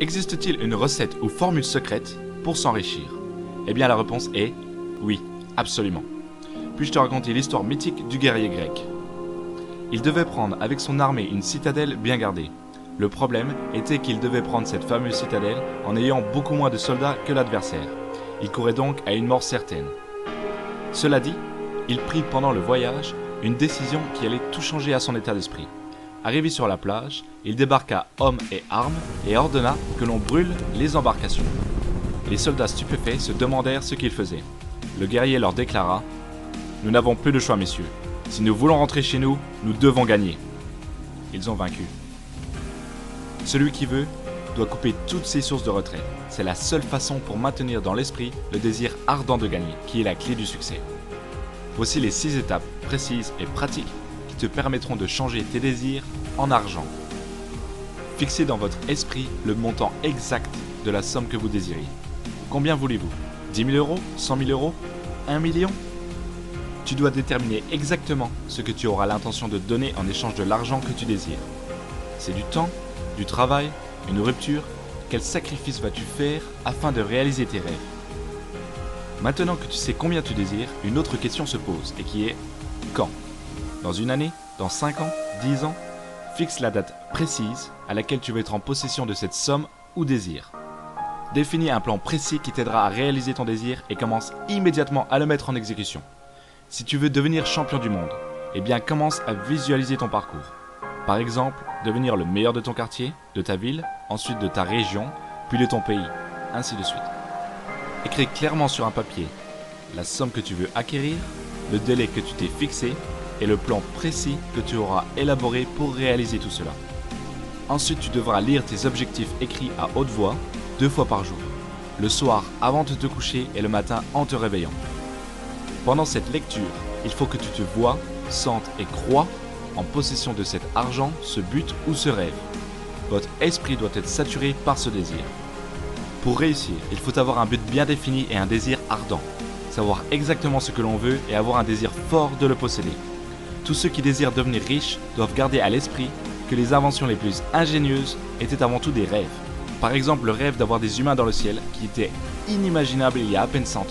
Existe-t-il une recette ou formule secrète pour s'enrichir? Eh bien la réponse est oui, absolument. Puis-je te raconter l'histoire mythique du guerrier grec? Il devait prendre avec son armée une citadelle bien gardée. Le problème était qu'il devait prendre cette fameuse citadelle en ayant beaucoup moins de soldats que l'adversaire. Il courait donc à une mort certaine. Cela dit, il prit pendant le voyage une décision qui allait tout changer à son état d'esprit. Arrivé sur la plage, il débarqua hommes et armes et ordonna que l'on brûle les embarcations. Les soldats stupéfaits se demandèrent ce qu'ils faisaient. Le guerrier leur déclara « Nous n'avons plus de choix, messieurs. Si nous voulons rentrer chez nous, nous devons gagner. » Ils ont vaincu. Celui qui veut doit couper toutes ses sources de retraite. C'est la seule façon pour maintenir dans l'esprit le désir ardent de gagner, qui est la clé du succès. Voici les 6 étapes précises et pratiques qui te permettront de changer tes désirs en argent. Fixez dans votre esprit le montant exact de la somme que vous désirez. Combien voulez-vous? 10 000 euros? 100 000 euros? 1 million? Tu dois déterminer exactement ce que tu auras l'intention de donner en échange de l'argent que tu désires. C'est du temps, du travail, une rupture? Quel sacrifice vas-tu faire afin de réaliser tes rêves? Maintenant que tu sais combien tu désires, une autre question se pose et qui est quand? Dans une année? Dans 5 ans? 10 ans? Fixe la date précise à laquelle tu veux être en possession de cette somme ou désir. Définis un plan précis qui t'aidera à réaliser ton désir et commence immédiatement à le mettre en exécution. Si tu veux devenir champion du monde, eh bien commence à visualiser ton parcours. Par exemple, devenir le meilleur de ton quartier, de ta ville, ensuite de ta région, puis de ton pays, ainsi de suite. Écris clairement sur un papier la somme que tu veux acquérir, le délai que tu t'es fixé et le plan précis que tu auras élaboré pour réaliser tout cela. Ensuite, tu devras lire tes objectifs écrits à haute voix 2 fois par jour, le soir avant de te coucher et le matin en te réveillant. Pendant cette lecture, il faut que tu te vois, sentes et crois en possession de cet argent, ce but ou ce rêve. Votre esprit doit être saturé par ce désir. Pour réussir, il faut avoir un but bien défini et un désir ardent. Savoir exactement ce que l'on veut et avoir un désir fort de le posséder. Tous ceux qui désirent devenir riches doivent garder à l'esprit que les inventions les plus ingénieuses étaient avant tout des rêves. Par exemple, le rêve d'avoir des humains dans le ciel qui était inimaginable il y a à peine 100 ans.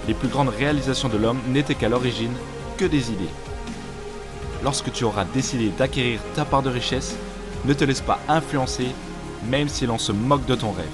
Les plus grandes réalisations de l'homme n'étaient qu'à l'origine que des idées. Lorsque tu auras décidé d'acquérir ta part de richesse, ne te laisse pas influencer, même si l'on se moque de ton rêve.